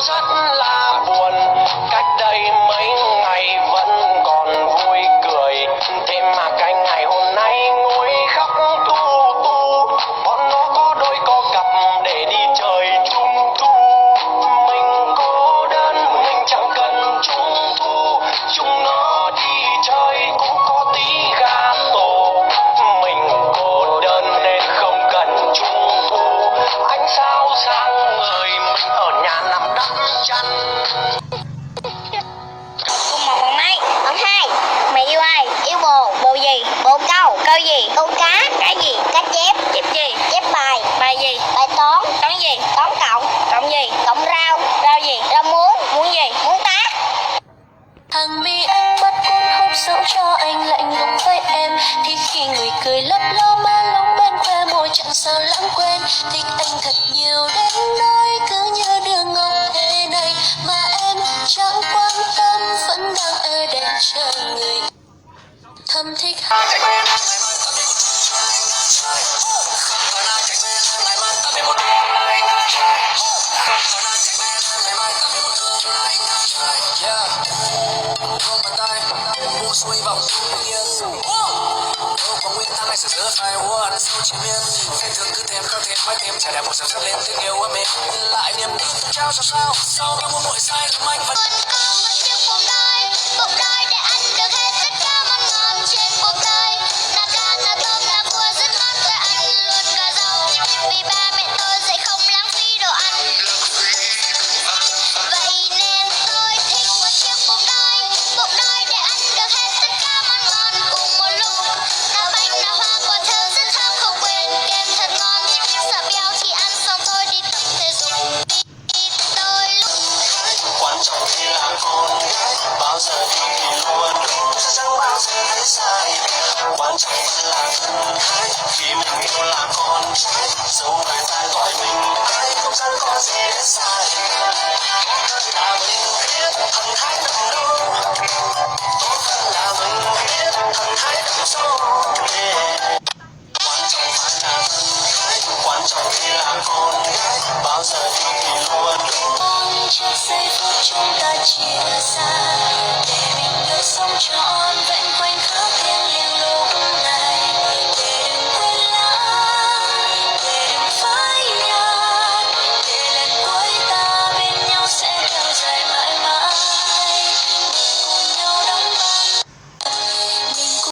rất là buồn. Cách đây mấy ngày vẫn còn vui cười, thế mà cái ngày hôm nay ngồi khóc tu tu. Bọn nó có đôi có cặp để đi chơi trung thu, mình cô đơn mình chẳng cần trung thu. Chúng nó đi chơi cũng có tí gà tổ, mình cô đơn nên không cần trung thu. Ánh sao sáng ngời mình ở nhà nằm đắp chăn. Câu 1 phần mấy? Phần 2. Mày yêu ai? Yêu bồ. Bồ gì? Bồ câu. Câu gì? Câu cá. Cá gì? Cá chép. Chép gì? Chép bài. Bài gì? Bài toán. Toán gì? Toán cộng. Cộng gì? Cộng rau. Rau gì? Rau muống. Muống gì? Muống tác. Hàng mi anh mắt cuốn hút dẫu cho anh lạnh lùng với em, thì khi người cười lấp ló má lóng bên khoe môi chẳng sao lãng quên. Thích anh thật nhiều đến nỗi cứ như đường ngọc thế này mà em chẳng quan tâm, vẫn đang ở đây chờ người thầm thích.无所谓往中间有光为当爱是热爱我的手前面非常cứ thêm có thêm mới thêm trả lại một sự sắp lên tình yêu của mình lại niềm tin tôi trao sao sao sau đó mỗi sai lầm anh vẫn Cuộc đời để ăn được hết tất cả món ngon trên cuộc đời. Là cá, là tôm, là cua rất ngon tôi ăn luôn cả rau. Vì ba mẹ tôi dạy không lãng phí đồ ăn. Vậy nên tôi thích một chiếc cuộc đời. Cuộc đời để ăn được hết tất cả món ngon cùng một lúc. Là bánh, là hoa, quả thơm rất thơm không quên kem thật ngon. Sợ béo thì ăn xong tôi đi tập thể dục. Vì tôi lúc Quan trọng thì là con gái, bao giờ đi thì luôn đúng, sẽ chẳng bao giờ thấy sai. Quan trọng vẫn là thân thái, khi mình yêu là con trai, dẫu người ta gọi mình ai cũng chẳng có gì để sai. Là mình biết thần thái nằm đâu, tốt hơn là mình biết thần thái nằm sâu. Quan trọng phải là thân thái, quan trọng thì là con gái, bao giờ đi thì luôn đúng. Mong trước giây phút chúng ta chia xa để mình được sống trọn vẹn